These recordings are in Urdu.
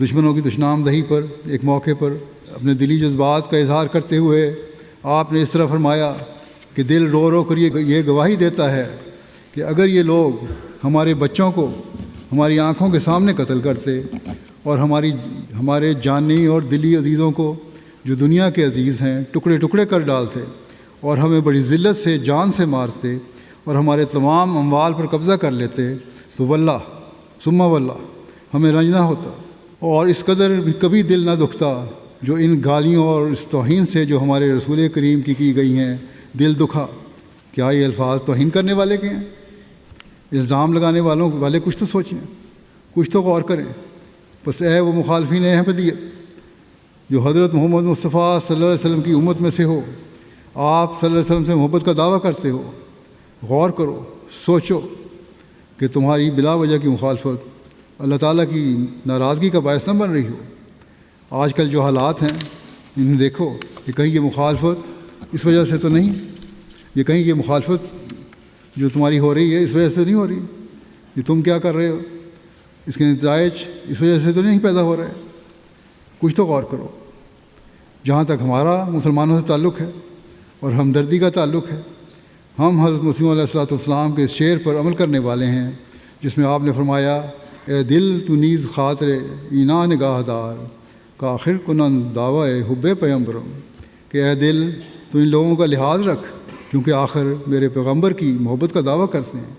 دشمنوں کی دشنامدہی پر ایک موقع پر اپنے دلی جذبات کا اظہار کرتے ہوئے آپ نے اس طرح فرمایا کہ دل رو رو کر یہ گواہی دیتا ہے کہ اگر یہ لوگ ہمارے بچوں کو ہماری آنکھوں کے سامنے قتل کرتے اور ہمارے جانی اور دلی عزیزوں کو جو دنیا کے عزیز ہیں ٹکڑے ٹکڑے کر ڈالتے اور ہمیں بڑی ذلت سے جان سے مارتے اور ہمارے تمام اموال پر قبضہ کر لیتے تو واللہ ثم واللہ ہمیں رنج نہ ہوتا اور اس قدر بھی کبھی دل نہ دکھتا جو ان گالیوں اور اس توہین سے جو ہمارے رسول کریم کی گئی ہیں دل دکھا۔ کیا یہ الفاظ توہین کرنے والے کے ہیں؟ الزام لگانے والے کچھ تو سوچیں، کچھ تو غور کریں۔ بس اے وہ مخالفین احمدیت جو حضرت محمد مصطفیٰ صلی اللہ علیہ وسلم کی امت میں سے ہو، آپ صلی اللہ علیہ وسلم سے محبت کا دعویٰ کرتے ہو، غور کرو، سوچو کہ تمہاری بلا وجہ کی مخالفت اللہ تعالیٰ کی ناراضگی کا باعث نہ بن رہی ہو۔ آج کل جو حالات ہیں انہیں دیکھو کہ کہیں یہ مخالفت اس وجہ سے تو نہیں، یہ کہیں یہ مخالفت جو تمہاری ہو رہی ہے اس وجہ سے نہیں ہو رہی، یہ تم کیا کر رہے ہو اس کے نتائج اس وجہ سے تو نہیں پیدا ہو رہے۔ کچھ تو غور کرو۔ جہاں تک ہمارا مسلمانوں سے تعلق ہے اور ہمدردی کا تعلق ہے، ہم حضرت مسیح علیہ الصلوۃ والسلام کے اس شعر پر عمل کرنے والے ہیں جس میں آپ نے فرمایا اے دل تو نیز خاطر اینا نگاہ دار کا آخر کنن دعوی حب پیغمبرم، کہ اے دل تو ان لوگوں کا لحاظ رکھ کیونکہ آخر میرے پیغمبر کی محبت کا دعویٰ کرتے ہیں۔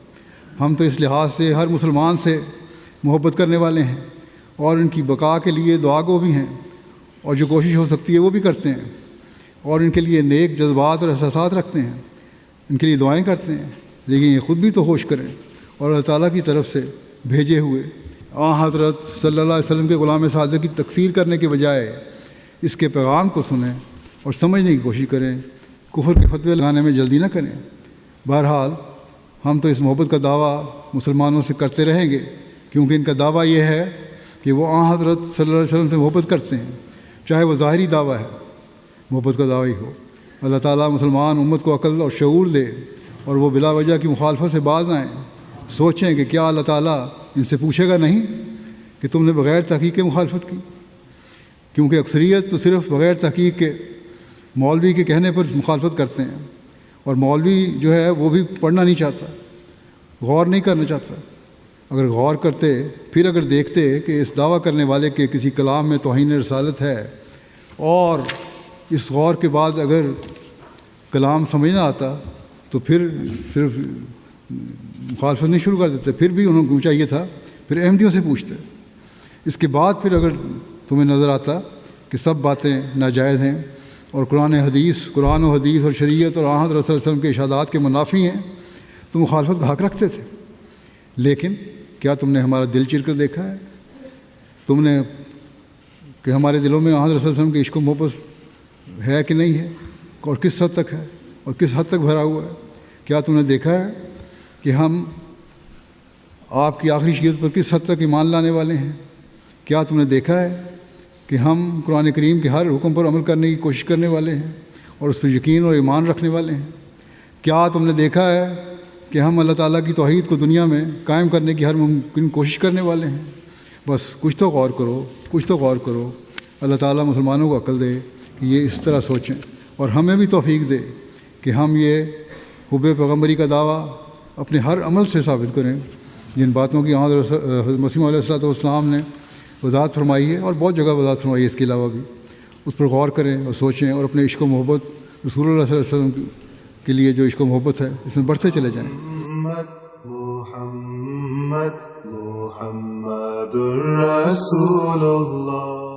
ہم تو اس لحاظ سے ہر مسلمان سے محبت کرنے والے ہیں اور ان کی بقا کے لیے دعا گو بھی ہیں اور جو کوشش ہو سکتی ہے وہ بھی کرتے ہیں اور ان کے لیے نیک جذبات اور احساسات رکھتے ہیں، ان کے لیے دعائیں کرتے ہیں، لیکن یہ خود بھی تو ہوش کریں اور اللہ تعالیٰ کی طرف سے بھیجے ہوئے حضرت صلی اللہ علیہ وسلم کے غلام صادق کی تکفیر کرنے کے بجائے اس کے پیغام کو سنیں اور سمجھنے کی کوشش کریں، کفر کے فتوے لگانے میں جلدی نہ کریں۔ بہرحال ہم تو اس محبت کا دعویٰ مسلمانوں سے کرتے رہیں گے کیونکہ ان کا دعویٰ یہ ہے کہ وہ حضرت صلی اللہ علیہ وسلم سے محبت کرتے ہیں، چاہے وہ ظاہری دعویٰ ہے، محبت کا دعویٰ ہی ہو۔ اللہ تعالیٰ مسلمان امت کو عقل اور شعور دے اور وہ بلا وجہ کی مخالفت سے باز آئیں، سوچیں کہ کیا اللہ تعالیٰ ان سے پوچھے گا نہیں کہ تم نے بغیر تحقیق کے مخالفت کی، کیونکہ اکثریت تو صرف بغیر تحقیق کے مولوی کے کہنے پر مخالفت کرتے ہیں اور مولوی جو ہے وہ بھی پڑھنا نہیں چاہتا، غور نہیں کرنا چاہتا۔ اگر غور کرتے پھر اگر دیکھتے کہ اس دعویٰ کرنے والے کے کسی کلام میں توہین رسالت ہے اور اس غور کے بعد اگر کلام سمجھ نہ آتا تو پھر صرف مخالفت نہیں شروع کر دیتے، پھر بھی انہوں کو چاہیے تھا پھر احمدیوں سے پوچھتے۔ اس کے بعد پھر اگر تمہیں نظر آتا کہ سب باتیں ناجائز ہیں اور قرآن و حدیث اور شریعت اور حضرت رسول اللہ علیہ وسلم کے ارشادات کے منافی ہیں تو مخالفت کا حق رکھتے تھے۔ لیکن کیا تم نے ہمارا دل چیر کر دیکھا ہے؟ تم نے کہ ہمارے دلوں میں حضرت رسول اللہ علیہ وسلم کی عشق و محبت ہے کہ نہیں ہے اور کس حد تک ہے اور کس حد تک بھرا ہوا ہے؟ کیا تم نے دیکھا ہے کہ ہم آپ کی آخری شریعت پر کس حد تک ایمان لانے والے ہیں؟ کیا تم نے دیکھا ہے کہ ہم قرآن کریم کے ہر حکم پر عمل کرنے کی کوشش کرنے والے ہیں اور اس پر یقین اور ایمان رکھنے والے ہیں؟ کیا تم نے دیکھا ہے کہ ہم اللہ تعالیٰ کی توحید کو دنیا میں قائم کرنے کی ہر ممکن کوشش کرنے والے ہیں؟ بس کچھ تو غور کرو، کچھ تو غور کرو۔ اللہ تعالیٰ مسلمانوں کو عقل دے کہ یہ اس طرح سوچیں اور ہمیں بھی توفیق دے کہ ہم یہ حب پیغمبری کا دعویٰ اپنے ہر عمل سے ثابت کریں جن باتوں کی حضرت مسیح علیہ الصلوۃ والسلام نے وضاحت فرمائی ہے اور بہت جگہ وضاحت فرمائی ہے، اس کے علاوہ بھی اس پر غور کریں اور سوچیں اور اپنے عشق و محبت رسول اللہ صلی اللہ علیہ وسلم کے لیے جو عشق و محبت ہے اس میں بڑھتے چلے جائیں۔ محمد رسول اللہ۔